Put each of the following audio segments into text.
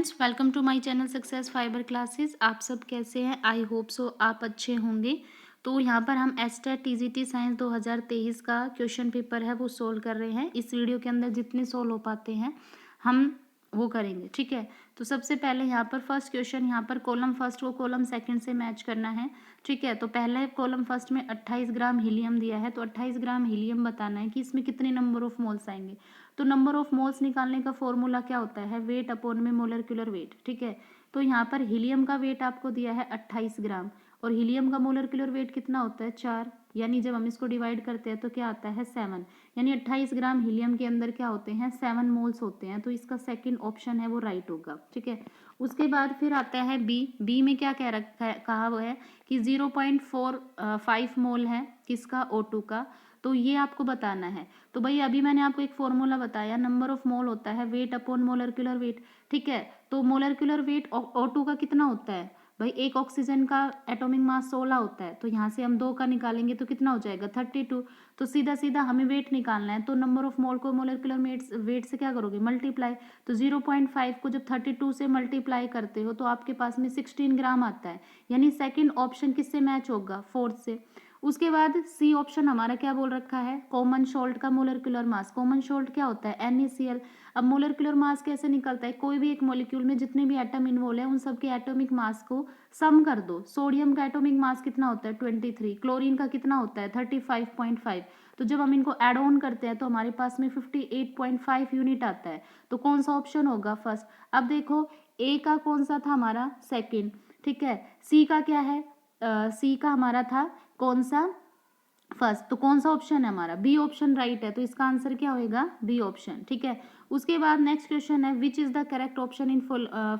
Friends, welcome to my channel success fibre classes. आप सब कैसे हैं? आई होप सो आप अच्छे होंगे। तो यहाँ पर हम एस्टेट टीजीटी साइंस 2023 का क्वेश्चन पेपर है वो सोल्व कर रहे हैं। इस वीडियो के अंदर जितने सोल्व हो पाते हैं हम वो करेंगे, ठीक है। तो सबसे पहले यहाँ पर फर्स्ट क्वेश्चन, यहाँ पर कॉलम फर्स्ट को कॉलम सेकंड से मैच करना है, ठीक है। तो पहले कॉलम फर्स्ट में 28 ग्राम हीलियम दिया है, तो 28 ग्राम हीलियम बताना है कि इसमें कितने नंबर ऑफ मोल्स आएंगे। तो नंबर ऑफ मोल्स निकालने का फॉर्मूला क्या होता है? वेट अपॉन में मोलर वेट, ठीक है। तो यहाँ पर हीलियम का वेट आपको दिया है 28 ग्राम और हीलियम का मोलर वेट कितना होता है? 4। यानी जब हम इसको डिवाइड करते हैं तो क्या आता है? 7। यानी 28 ग्राम हीलियम के अंदर क्या होते हैं? 7 मोल्स होते हैं। तो इसका सेकंड ऑप्शन है वो राइट होगा, ठीक है। उसके बाद फिर आता है बी में क्या कह रखा है, कहा हुआ है कि 0.45 मोल है किसका? O2 का। तो ये आपको बताना है। तो भाई अभी मैंने आपको एक फॉर्मूला बताया, नंबर ऑफ मोल होता है वेट अपॉन मोलर वेट, ठीक है। तो मोलर वेट O2 का कितना होता है भाई? एक ऑक्सीजन का एटॉमिक मास 16 होता है, तो यहाँ से हम 2 का निकालेंगे तो कितना हो जाएगा? 32। तो सीधा सीधा हमें वेट निकालना है, तो नंबर ऑफ मोल को मोलर वेट से क्या करोगे? मल्टीप्लाई। तो 0.5 को जब 32 से मल्टीप्लाई करते हो तो आपके पास में 16 ग्राम आता है। यानी सेकेंड ऑप्शन किससे मैच होगा? फोर्थ से। उसके बाद सी ऑप्शन हमारा क्या बोल रखा है? कॉमन सॉल्ट का मोलर मास। कॉमन सॉल्ट क्या होता है? NaCl। अब मोलर मास कैसे निकलता है? कोई भी एक मॉलिक्यूल में जितने भी एटम इन्वॉल्व है उन सब के एटॉमिक मास को सम कर दो। सोडियम का एटॉमिक मास कितना होता है? 23। क्लोरीन का कितना होता है? 35.5। तो जब हम इनको एड ऑन करते हैं तो हमारे पास में 58.5 यूनिट आता है। तो कौन सा ऑप्शन होगा? फर्स्ट। अब देखो ए का कौन सा था? हमारा सेकेंड, ठीक है। सी का क्या है? सी का हमारा था कौन सा? फर्स्ट। तो कौन सा ऑप्शन है हमारा? बी ऑप्शन राइट है। तो इसका आंसर क्या होएगा? बी ऑप्शन, ठीक है। उसके बाद नेक्स्ट क्वेश्चन है which is the correct option in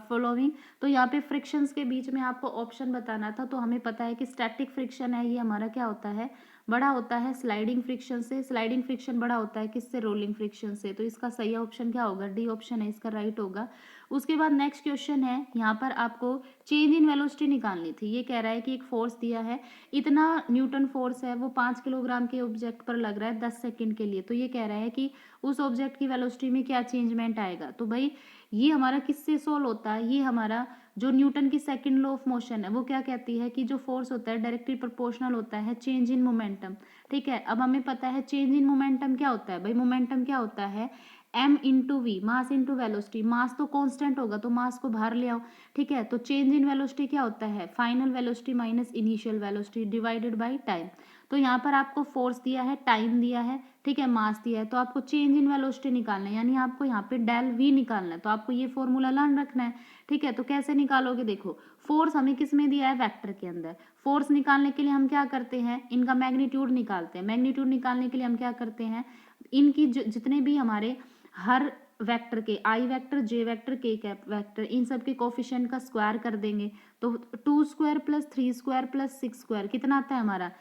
following. तो यहाँ पे फ्रिक्शंस के बीच में आपको ऑप्शन बताना था। तो हमें पता है कि स्टैटिक फ्रिक्शन है ये हमारा क्या होता है? बड़ा होता है स्लाइडिंग फ्रिक्शन से। स्लाइडिंग फ्रिक्शन बड़ा होता है किससे? रोलिंग फ्रिक्शन से। तो इसका सही ऑप्शन क्या होगा? डी ऑप्शन है, इसका राइट होगा। उसके बाद नेक्स्ट क्वेश्चन है, यहाँ पर आपको चेंज इन वेलोसिटी निकालनी थी। ये कह रहा है कि एक फोर्स दिया है, इतना न्यूटन फोर्स है, वो 5 किलोग्राम के ऑब्जेक्ट पर लग रहा है 10 सेकंड के लिए। तो ये कह रहा है कि उस ऑब्जेक्ट की वेलोसिटी में क्या चेंजमेंट आएगा। तो भाई ये हमारा किससे सोल्व होता है? ये हमारा जो न्यूटन की सेकंड लॉ ऑफ मोशन है वो क्या कहती है कि जो फोर्स होता है डायरेक्टली प्रोपोर्शनल होता है चेंज इन मोमेंटम, ठीक है। अब हमें पता है चेंज इन मोमेंटम क्या होता है भाई? मोमेंटम क्या होता है? m into v, mass into velocity. Mass तो कांस्टेंट होगा तो मास को बाहर ले आओ, ठीक है। तो चेंज इन वेलोसिटी क्या होता है? Final velocity minus initial velocity divided by time. तो यहाँ पर आपको फोर्स दिया है, टाइम दिया है, ठीक है, मास दिया है, तो आपको चेंज इन वेलोसिटी निकालना है, यानी आपको यहाँ पे डेल वी निकालना है। तो आपको ये फॉर्मूला लर्न रखना है, ठीक है। तो कैसे निकालोगे? देखो फोर्स हमें किस में दिया है? वेक्टर के अंदर। फोर्स निकालने के लिए हम क्या करते हैं? इनका मैग्नीट्यूड निकालते हैं। मैग्नीट्यूड निकालने के लिए हम क्या करते हैं? इनकी जितने भी हमारे हर वेक्टर के आई वेक्टर, जे वेक्टर, के कैप वेक्टर, इन सब के कोफिशिएंट का स्क्वायर कर देंगे। तो 2 square plus 3 square plus 6 square कितना आता है हमारा?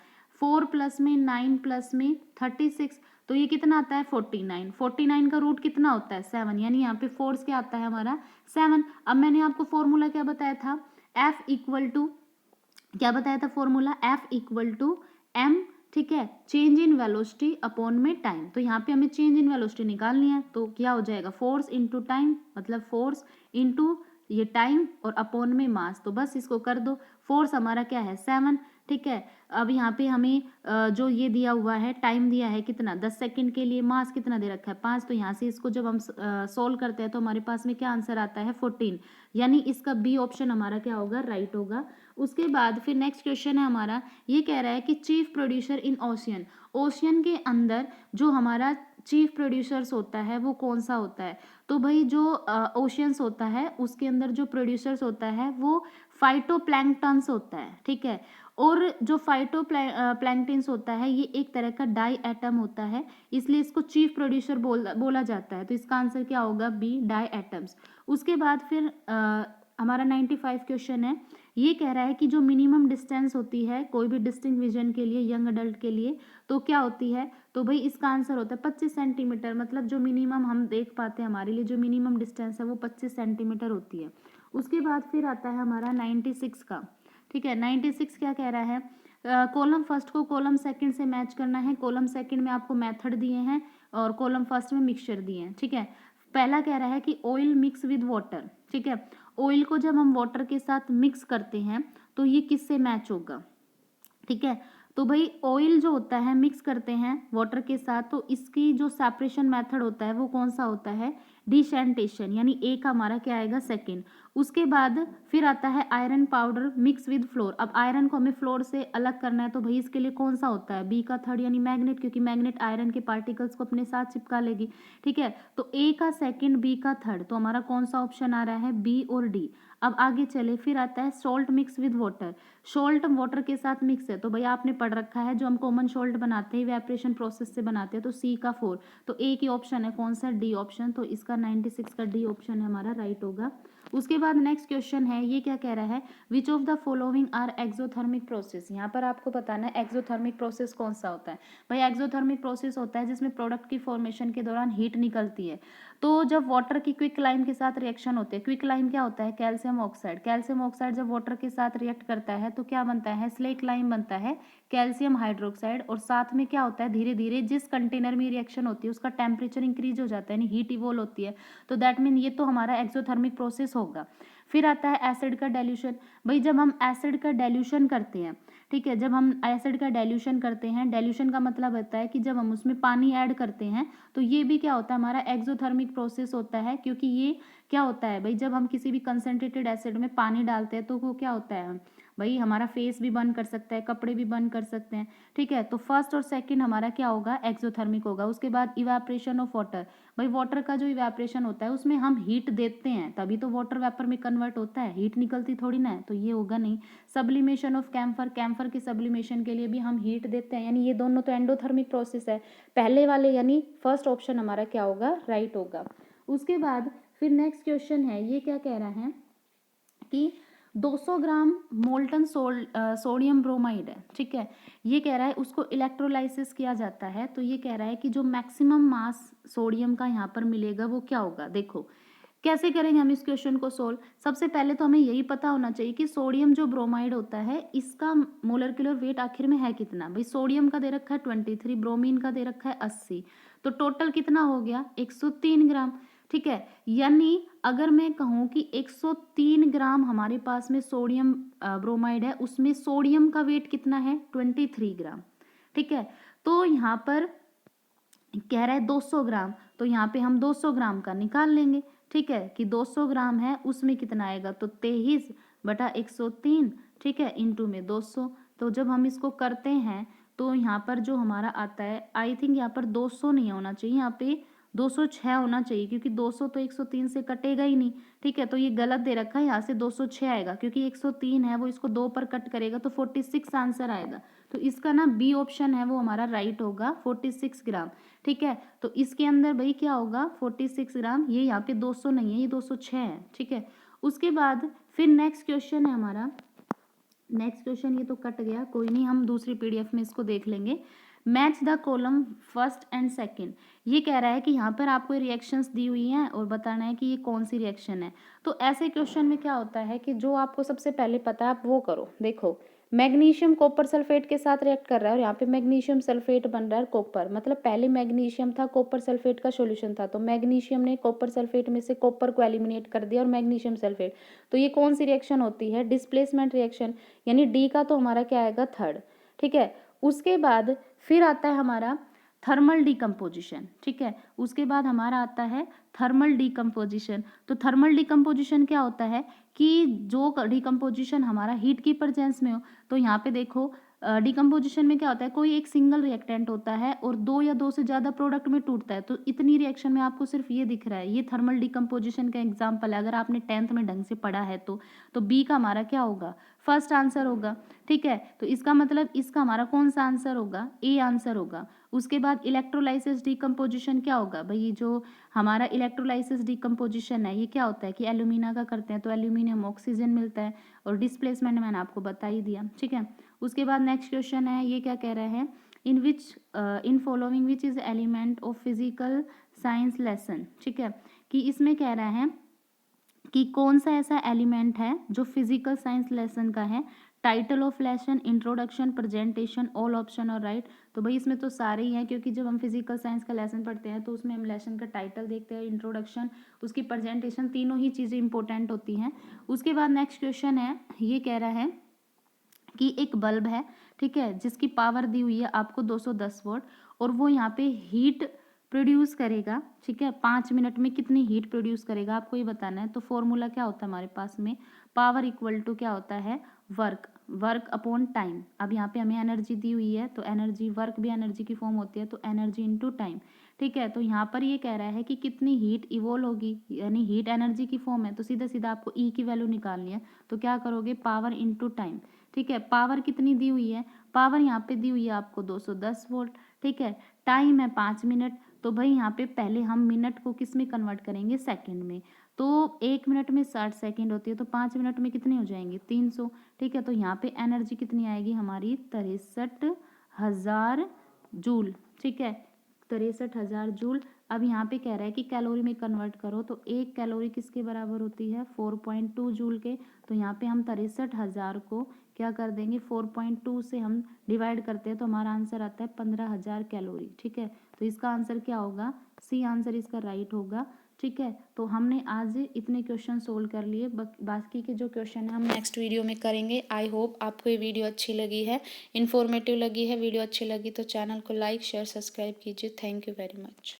4 प्लस में 9 प्लस में 36। तो ये कितना आता है? 49। 49 का रूट कितना होता है? 7। यानी यहाँ पे फोर्स क्या आता है हमारा? 7। अब मैंने आपको फॉर्मूला क्या बताया था? F इक्वल टू, क्या बताया था formula? F equal to m, ठीक है, चेंज इन वेलोसिटी अपॉन में टाइम। तो यहाँ पे हमें चेंज इन वेलोसिटी निकालनी है, तो क्या हो जाएगा? फोर्स इंटू टाइम, मतलब फोर्स इंटू ये टाइम और अपॉन में मास। तो बस इसको कर दो। फोर्स हमारा क्या है? 7, ठीक है। अब यहाँ पे हमें जो ये दिया हुआ है टाइम दिया है कितना? 10 सेकंड के लिए। मास कितना दे रखा है? 5। तो यहाँ से इसको जब हम सोल्व करते हैं तो हमारे पास में क्या आंसर आता है? 14। यानी इसका बी ऑप्शन हमारा क्या होगा? राइट होगा। उसके बाद फिर नेक्स्ट क्वेश्चन है हमारा, ये कह रहा है कि chief producer in ocean. Ocean के अंदर जो हमारा चीफ प्रोड्यूसर्स होता है वो कौन सा होता है? तो भाई जो ओशियंस होता है उसके अंदर जो प्रोड्यूसर्स होता है वो फाइटोप्लैंक्टन्स होता है, ठीक है। और जो प्लैंक्टन्स होता है ये एक तरह का डाई एटम होता है, इसलिए इसको चीफ प्रोड्यूसर बोला जाता है। तो इसका आंसर क्या होगा? B, diatoms. उसके बाद फिर हमारा 95 क्वेश्चन है, ये कह रहा है कि जो मिनिमम डिस्टेंस होती है कोई भी डिस्टिंक्ट विजन के लिए, यंग अडल्ट के लिए, तो क्या होती है? तो भाई इसका आंसर होता है 25 सेंटीमीटर। मतलब जो मिनिमम हम देख पाते हैं, हमारे लिए जो मिनिमम डिस्टेंस है वो 25 सेंटीमीटर होती है। उसके बाद फिर आता है हमारा 96 का, ठीक है। 96 क्या कह रहा है? कॉलम फर्स्ट को कॉलम सेकंड से मैच करना है। कॉलम सेकंड में आपको मेथड दिए हैं और कॉलम फर्स्ट में मिक्सचर दिए हैं, ठीक है। पहला कह रहा है कि ऑयल मिक्स विद वाटर, ठीक है। ऑयल को जब हम वाटर के साथ मिक्स करते हैं तो ये किससे मैच होगा, ठीक है। तो भाई ऑयल जो होता है मिक्स करते हैं वाटर के साथ, तो इसकी जो सेपरेशन मेथड होता है वो कौन सा होता है, डिसेंटेशन, यानी ए का हमारा क्या आएगा, सेकंड। उसके बाद फिर आता है iron powder mix with floor. अब आयरन को हमें फ्लोर से अलग करना है, तो भाई इसके लिए कौन सा होता है, बी का थर्ड, यानी मैग्नेट, क्योंकि मैग्नेट आयरन के पार्टिकल्स को अपने साथ चिपका लेगी, ठीक है। तो ए का सेकंड, बी का थर्ड, तो हमारा कौन सा ऑप्शन आ रहा है, बी और डी। अब आगे चले, फिर आता है salt mix with water. Salt water के साथ मिक्स है, तो भाई आपने पढ़ रखा है जो हम कॉमन सॉल्ट बनाते हैं इवेपोरेशन प्रोसेस से बनाते हैं, तो सी का 4। तो ए की ऑप्शन है कौन सा, डी ऑप्शन। तो इसका 96 का डी ऑप्शन है हमारा राइट होगा। उसके बाद नेक्स्ट क्वेश्चन है, ये क्या कह रहा है, which of the following are exothermic process. यहाँ पर आपको बताना है एक्सोथर्मिक प्रोसेस कौन सा होता है। भाई एक्सोथर्मिक प्रोसेस होता है जिसमें प्रोडक्ट की फॉर्मेशन के दौरान हीट निकलती है। तो जब वाटर की क्विक लाइम के साथ रिएक्शन होते हैं, क्विक लाइम क्या होता है, कैल्शियम ऑक्साइड। कैल्शियम ऑक्साइड जब वाटर के साथ रिएक्ट करता है तो क्या बनता है, स्लेक लाइम बनता है, कैल्शियम हाइड्रोक्साइड। और साथ में क्या होता है, धीरे धीरे जिस कंटेनर में रिएक्शन होती है उसका टेम्परेचर इंक्रीज हो जाता है, यानी हीट इवोल्व होती है। तो दैट मीन ये तो हमारा एक्सोथर्मिक प्रोसेस होगा। फिर आता है एसिड का डाइल्यूशन। भाई जब हम एसिड का डाइल्यूशन करते हैं, ठीक है, जब हम एसिड का डाइल्यूशन करते हैं, डाइल्यूशन का मतलब होता है कि जब हम उसमें पानी ऐड करते हैं, तो ये भी क्या होता है, हमारा एक्सोथर्मिक प्रोसेस होता है। क्योंकि ये क्या होता है भाई, जब हम किसी भी कंसनट्रेटेड एसिड में पानी डालते हैं तो वो क्या होता है भाई, हमारा फेस भी बर्न कर सकता है, कपड़े भी बर्न कर सकते हैं, ठीक है। तो फर्स्ट और सेकंड हमारा क्या होगा, एक्सोथर्मिक होगा। उसके बाद इवेपोरेशन ऑफ वाटर। भाई वाटर का जो इवेपोरेशन होता है उसमें हम हीट देते हैं, तभी तो वाटर वेपर में कन्वर्ट होता है, हीट निकलती थोड़ी ना है, तो ये होगा नहीं। Sublimation of camphor. कैम्फर की सब्लिमेशन के लिए भी हम हीट देते हैं, यानी ये दोनों तो एंडोथर्मिक प्रोसेस है। पहले वाले यानी फर्स्ट ऑप्शन हमारा क्या होगा, राइट होगा। उसके बाद फिर नेक्स्ट क्वेश्चन है, ये क्या कह रहा है कि 200 ग्राम मोल्टन सोडियम ब्रोमाइड है, ठीक है। ये कह रहा है उसको इलेक्ट्रोलाइसिस किया जाता है, तो ये कह रहा है कि जो मैक्सिमम मास सोडियम का यहाँ पर मिलेगा वो क्या होगा। देखो कैसे करेंगे हम इस क्वेश्चन को सोल्व। सबसे पहले तो हमें यही पता होना चाहिए कि सोडियम जो ब्रोमाइड होता है इसका मोलर वेट आखिर में है कितना। भाई सोडियम का दे रखा है 23, ब्रोमीन का दे रखा है 80, तो टोटल कितना हो गया 103 ग्राम, ठीक है। यानी अगर मैं कहूँ कि 103 ग्राम हमारे पास में सोडियम ब्रोमाइड है, उसमें सोडियम का वेट कितना है 23 ग्राम, ठीक है। तो यहाँ पर कह रहा है 200 ग्राम, तो यहाँ पे हम 200 ग्राम का निकाल लेंगे, ठीक है, कि 200 ग्राम है उसमें कितना आएगा, तो 23/103, ठीक है, इंटू में 200। तो जब हम इसको करते हैं तो यहाँ पर जो हमारा आता है, आई थिंक यहाँ पर 200 नहीं होना चाहिए, यहाँ पे 206 होना चाहिए, क्योंकि 200 तो 103 से कटेगा ही नहीं, ठीक है। तो ये गलत दे रखा है, यहाँ से 206 आएगा, क्योंकि 103 है वो इसको 2 पर कट करेगा तो 46 आंसर आएगा। तो इसका ना बी ऑप्शन है वो हमारा राइट होगा, 46 ग्राम, ठीक है। तो इसके अंदर भाई क्या होगा 46 ग्राम, ये यहाँ पे 200 नहीं है, ये 206 है, ठीक है। उसके बाद फिर नेक्स्ट क्वेश्चन है हमारा, नेक्स्ट क्वेश्चन ये तो कट गया, कोई नहीं, हम दूसरी पीडीएफ में इसको देख लेंगे। Match the column first and second. ये कह रहा है कि यहाँ पर आपको रिएक्शंस दी हुई हैं और बताना है कि ये कौन सी रिएक्शन है। तो ऐसे क्वेश्चन में क्या होता है कि जो आपको सबसे पहले पता है आप वो करो। देखो मैग्नीशियम कॉपर सल्फेट के साथ रिएक्ट कर रहा है और यहाँ पे मैग्नीशियम सल्फेट बन रहा है कॉपर, मतलब पहले मैग्नीशियम था, कॉपर सल्फेट का सॉल्यूशन था, तो मैग्नीशियम ने कॉपर सल्फेट में से कॉपर को एलिमिनेट कर दिया और मैग्नीशियम सल्फेट। तो ये कौन सी रिएक्शन होती है, डिस्प्लेसमेंट रिएक्शन, यानी डी का तो हमारा क्या आएगा थर्ड, ठीक है। उसके बाद फिर आता है हमारा थर्मल डिकम्पोजिशन, ठीक है। उसके बाद हमारा आता है थर्मल डिकम्पोजिशन। तो थर्मल डिकम्पोजिशन क्या होता है कि जो डिकम्पोजिशन हमारा हीट की प्रेजेंस में हो, तो यहाँ पे देखो डिकम्पोजिशन में क्या होता है, कोई एक सिंगल रिएक्टेंट होता है और दो या दो से ज़्यादा प्रोडक्ट में टूटता है, तो इतनी रिएक्शन में आपको सिर्फ ये दिख रहा है, ये थर्मल डिकम्पोजिशन का एग्जाम्पल है, अगर आपने 10th में ढंग से पढ़ा है तो बी का हमारा क्या होगा, फर्स्ट आंसर होगा, ठीक है। तो इसका मतलब इसका हमारा कौन सा आंसर होगा, ए आंसर होगा। उसके बाद इलेक्ट्रोलाइसिस डिकम्पोजिशन क्या होगा, भाई जो हमारा इलेक्ट्रोलाइसिस डिकम्पोजिशन है ये क्या होता है कि एल्यूमिना का करते हैं, तो एल्यूमिनियम ऑक्सीजन मिलता है, और डिस्प्लेसमेंट मैंने आपको बता ही दिया, ठीक है। उसके बाद नेक्स्ट क्वेश्चन है, ये क्या कह रहा है, in which in following which is element of physical science lesson, ठीक है, कि इसमें कह रहा है कि कौन सा ऐसा एलिमेंट है जो फिजिकल साइंस लेसन का है। Title of lesson, introduction, presentation, all option और राइट। तो भाई इसमें तो सारे ही हैं, क्योंकि जब हम फिजिकल साइंस का लेसन पढ़ते हैं तो उसमें हम लेसन का टाइटल देखते हैं, इंट्रोडक्शन, उसकी प्रेजेंटेशन, तीनों ही चीज़ें इंपॉर्टेंट होती हैं। उसके बाद नेक्स्ट क्वेश्चन है, ये कह रहा है कि एक बल्ब है, ठीक है, जिसकी पावर दी हुई है आपको 210 वोल्ट, और वो यहाँ पे हीट प्रोड्यूस करेगा, ठीक है, 5 मिनट में कितनी हीट प्रोड्यूस करेगा आपको ये बताना है। तो फॉर्मूला क्या होता है हमारे पास में, पावर इक्वल टू क्या होता है, वर्क, वर्क अपॉन टाइम। अब यहाँ पे हमें एनर्जी दी हुई है, तो एनर्जी, वर्क भी एनर्जी की फॉर्म होती है, तो एनर्जी इनटू टाइम, ठीक है। तो यहाँ पर ये कह रहा है कि कितनी हीट इवोल्व होगी, यानी हीट एनर्जी की फॉर्म है, तो सीधा सीधा आपको ई की वैल्यू निकालनी है। तो क्या करोगे, पावर इनटू टाइम, ठीक है। पावर कितनी दी हुई है, पावर यहाँ पे दी हुई है आपको 210 वोल्ट, ठीक है। टाइम है 5 मिनट, तो भाई यहाँ पे पहले हम मिनट को किस में कन्वर्ट करेंगे, सेकंड में। तो 1 मिनट में 60 सेकंड होती है, तो 5 मिनट में कितनी हो जाएंगी, 300, ठीक है। तो यहाँ पे एनर्जी कितनी आएगी हमारी, 63,000 जूल, ठीक है, 63,000 जूल। अब यहाँ पे कह रहा है कि कैलोरी में कन्वर्ट करो, तो एक कैलोरी किसके बराबर होती है, 4.2 जूल के। तो यहाँ पे हम 63,000 को क्या कर देंगे, 4.2 से हम डिवाइड करते हैं, तो हमारा आंसर आता है 15,000 कैलोरी, ठीक है। तो इसका आंसर क्या होगा, सी आंसर इसका राइट होगा, ठीक है। तो हमने आज इतने क्वेश्चन सोल्व कर लिए, बाकी के जो क्वेश्चन है हम नेक्स्ट वीडियो में करेंगे। आई होप आपको ये वीडियो अच्छी लगी है, इन्फॉर्मेटिव लगी है। वीडियो अच्छी लगी तो चैनल को लाइक शेयर सब्सक्राइब कीजिए। Thank you very much.